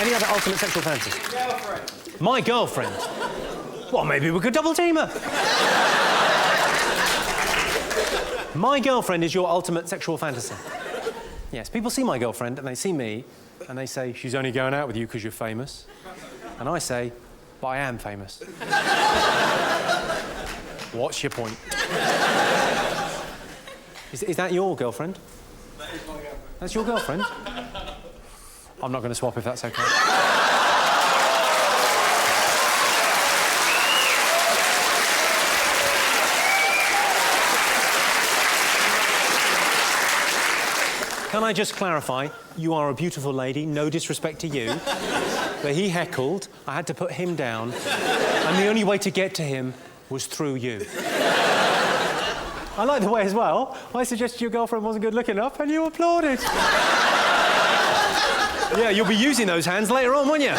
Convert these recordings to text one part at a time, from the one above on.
Any other ultimate sexual fantasy? Girlfriend. My girlfriend? Well, maybe we could double team her. My girlfriend is your ultimate sexual fantasy. Yes, people see my girlfriend and they see me and they say, she's only going out with you because you're famous. And I say, but I am famous. What's your point? Is that your girlfriend? That is my girlfriend. That's your girlfriend? I'm not going to swap if that's okay. Can I just clarify, you are a beautiful lady, no disrespect to you, but he heckled, I had to put him down, and the only way to get to him was through you. I like the way as well, I suggested your girlfriend wasn't good looking enough and you applauded. Yeah, you'll be using those hands later on, won't you?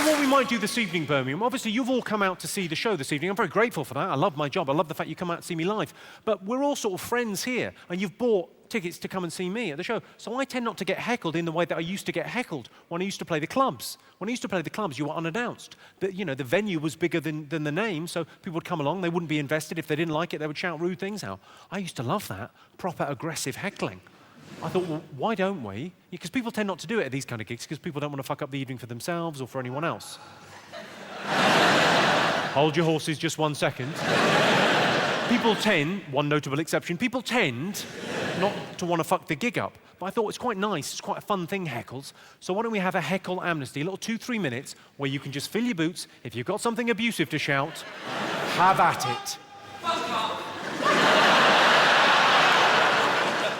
What we might do this evening, Birmingham, obviously you've all come out to see the show this evening. I'm very grateful for that. I love my job. I love the fact you come out to see me live. But we're all sort of friends here, and you've bought tickets to come and see me at the show. So I tend not to get heckled in the way that I used to get heckled when I used to play the clubs. When I used to play the clubs, you were unannounced. You know, the venue was bigger than the name, so people would come along, they wouldn't be invested. If they didn't like it, they would shout rude things out. I used to love that, proper aggressive heckling. I thought, well, why don't we? Because people tend not to do it at these kind of gigs because people don't want to fuck up the evening for themselves or for anyone else. Hold your horses just 1 second. People tend, one notable exception, people tend not to want to fuck the gig up. But I thought it's quite nice, it's quite a fun thing, heckles. So why don't we have a heckle amnesty, a little 2-3 minutes where you can just fill your boots. If you've got something abusive to shout, have at it.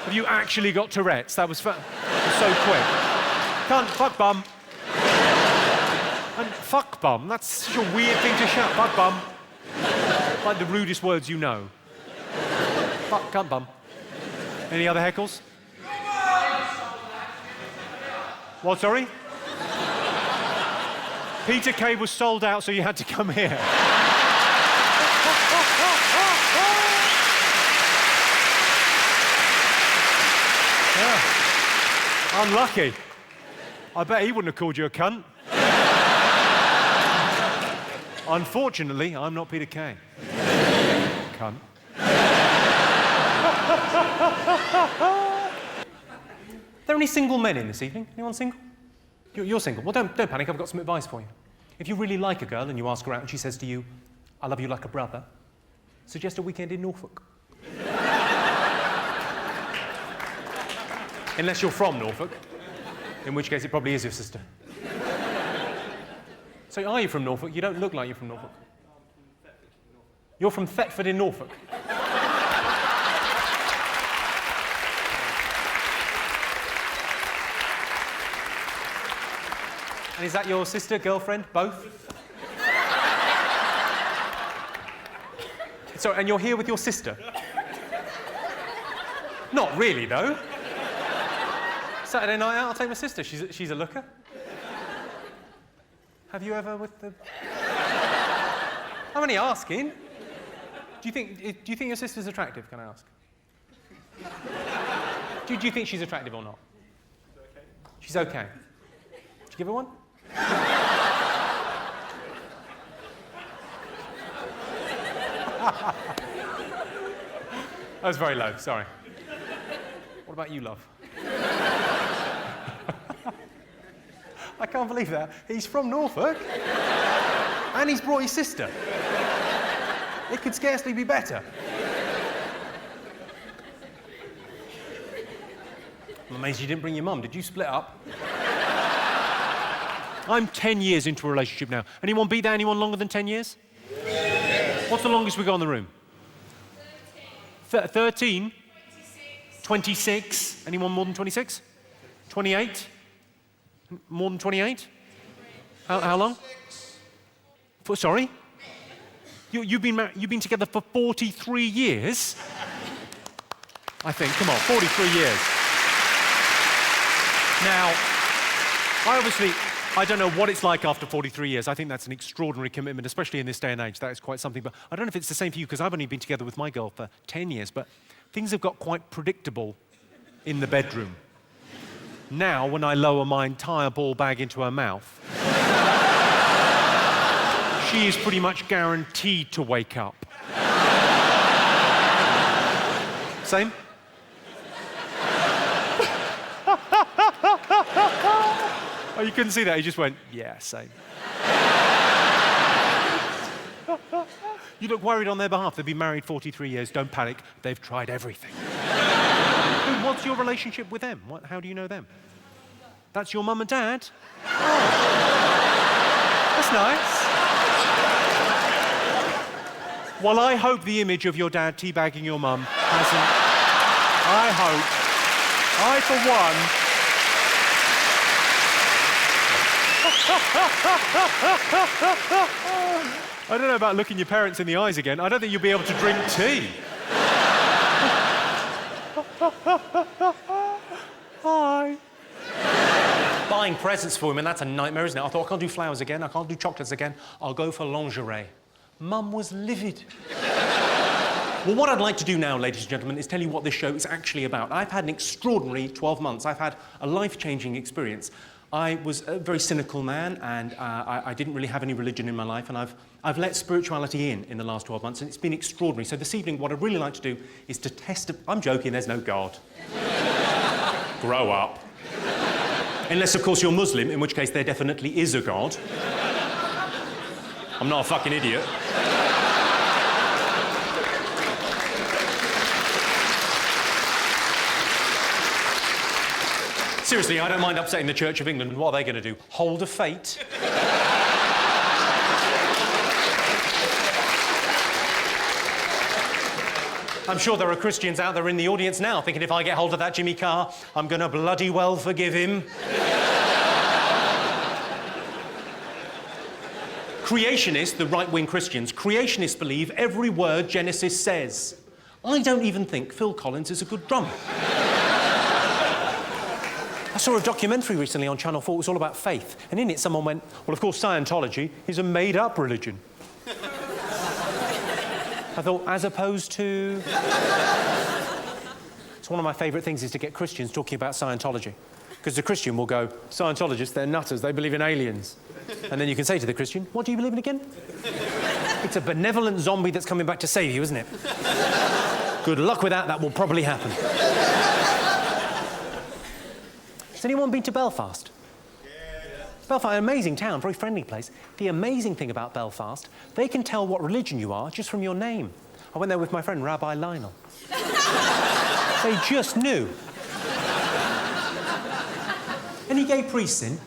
Have you actually got Tourette's? That was so quick. Cunt, fuck bum. And fuck bum, that's such a weird thing to shout. Fuck bum. Like the rudest words you know. Fuck, cunt, bum. Any other heckles? What, sorry? Peter Kay was sold out, so you had to come here. Yeah. Unlucky. I bet he wouldn't have called you a cunt. Unfortunately, I'm not Peter Kay. Cunt. Are there any single men in this evening? Anyone single? You're single. Well, don't panic, I've got some advice for you. If you really like a girl and you ask her out and she says to you, I love you like a brother, suggest a weekend in Norfolk. Unless you're from Norfolk, in which case it probably is your sister. So are you from Norfolk? You don't look like you're from Norfolk. You're from Thetford in Norfolk? And is that your sister, girlfriend, both? Sorry, and you're here with your sister? Not really, though. Saturday night out, I'll take my sister. She's a looker. Have you ever with the... I'm only asking. Do you think your sister's attractive, can I ask? Do you think she's attractive or not? She's okay. Did you give her one? That was very low, sorry. What about you, love? I can't believe that. He's from Norfolk, and he's brought his sister. It could scarcely be better. I'm amazed you didn't bring your mum. Did you split up? I'm 10 years into a relationship now. Anyone beat that? Anyone longer than 10 years? Yes. What's the longest we got in the room? 13. 13? 26. Anyone more than 26? 28? More than 28? How long? Sorry? You've been together for 43 years? I think. Come on, 43 years. Now, I don't know what it's like after 43 years. I think that's an extraordinary commitment, especially in this day and age. That is quite something. But I don't know if it's the same for you, because I've only been together with my girl for 10 years. But things have got quite predictable in the bedroom. Now, when I lower my entire ball bag into her mouth, she is pretty much guaranteed to wake up. Same? Oh, you couldn't see that. He just went, yeah, same. You look worried on their behalf. They've been married 43 years. Don't panic. They've tried everything. What's your relationship with them? How do you know them? That's your mum and dad? Oh. That's nice. Well, I hope the image of your dad teabagging your mum hasn't... I for one... I don't know about looking your parents in the eyes again. I don't think you'll be able to drink tea. Hi. Buying presents for women, that's a nightmare, isn't it? I thought, I can't do flowers again, I can't do chocolates again, I'll go for lingerie. Mum was livid. Well, what I'd like to do now, ladies and gentlemen, is tell you what this show is actually about. I've had an extraordinary 12 months. I've had a life-changing experience. I was a very cynical man, and I didn't really have any religion in my life, and I've let spirituality in the last 12 months, and it's been extraordinary. So this evening, what I'd really like to do is to test... I'm joking, there's no God. Grow up. Unless, of course, you're Muslim, in which case there definitely is a God. I'm not a fucking idiot. Seriously, I don't mind upsetting the Church of England. What are they going to do? Hold a fate? I'm sure there are Christians out there in the audience now thinking if I get hold of that Jimmy Carr, I'm going to bloody well forgive him. Creationists, the right-wing Christians, creationists believe every word Genesis says. I don't even think Phil Collins is a good drummer. I saw a documentary recently on Channel 4. It was all about faith. And in it, someone went, well, of course, Scientology is a made-up religion. I thought, as opposed to... It's one of my favourite things is to get Christians talking about Scientology. Because the Christian will go, Scientologists, they're nutters, they believe in aliens. And then you can say to the Christian, what do you believe in again? It's a benevolent zombie that's coming back to save you, isn't it? Good luck with that, that will probably happen. Has anyone been to Belfast? Yeah. Belfast, an amazing town, very friendly place. The amazing thing about Belfast, they can tell what religion you are just from your name. I went there with my friend, Rabbi Lionel. They just knew. Any gay priests in?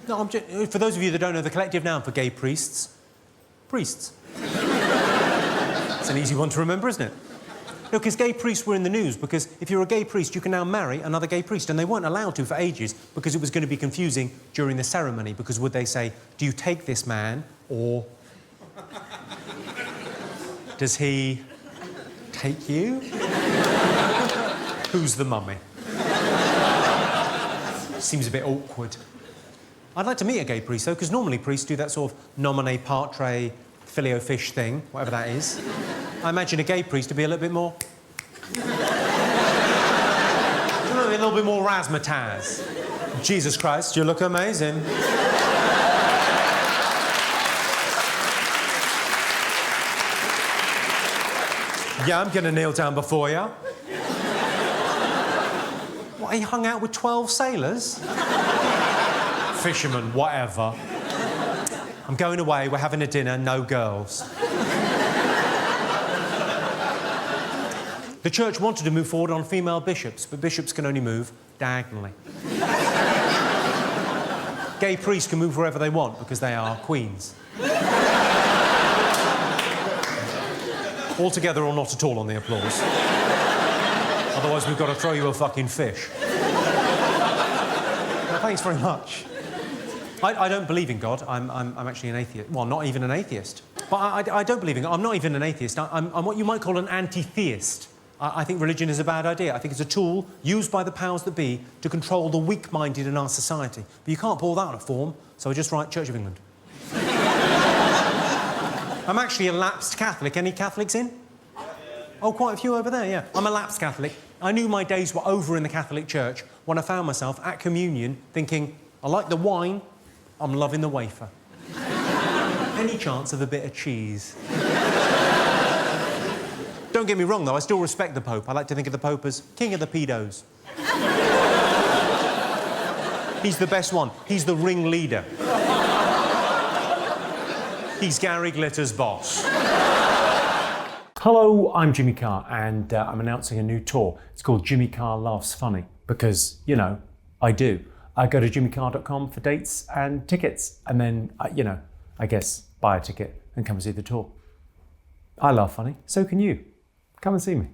No, for those of you that don't know, the collective noun for gay priests, priests. It's an easy one to remember, isn't it? No, because gay priests were in the news, because if you're a gay priest, you can now marry another gay priest, and they weren't allowed to for ages because it was going to be confusing during the ceremony, because would they say, do you take this man, or does he take you? Who's the mummy? Seems a bit awkward. I'd like to meet a gay priest, though, because normally priests do that sort of nomine patre, fillet-o-fish thing, whatever that is. I imagine a gay priest to be a little bit more... a little bit more razzmatazz. Jesus Christ, you look amazing. Yeah, I'm going to kneel down before you. What, he hung out with 12 sailors? Fishermen, whatever. I'm going away, we're having a dinner, no girls. The church wanted to move forward on female bishops, but bishops can only move diagonally. Gay priests can move wherever they want because they are queens. All together or not at all on the applause. Otherwise, we've got to throw you a fucking fish. Well, thanks very much. I don't believe in God. I'm actually an atheist. Well, not even an atheist. But I don't believe in God. I'm not even an atheist. I'm what you might call an anti-theist. I think religion is a bad idea. I think it's a tool used by the powers that be to control the weak-minded in our society. But you can't pour that on a form, so I just write Church of England. I'm actually a lapsed Catholic. Any Catholics in? Oh, quite a few over there, yeah. I'm a lapsed Catholic. I knew my days were over in the Catholic Church when I found myself at communion thinking, I like the wine, I'm loving the wafer. Any chance of a bit of cheese? Don't get me wrong, though, I still respect the Pope. I like to think of the Pope as king of the pedos. He's the best one. He's the ringleader. He's Gary Glitter's boss. Hello, I'm Jimmy Carr, and I'm announcing a new tour. It's called Jimmy Carr Laughs Funny, because, you know, I do. I go to jimmycarr.com for dates and tickets, and then, you know, I guess buy a ticket and come and see the tour. I laugh funny, so can you. Come and see me.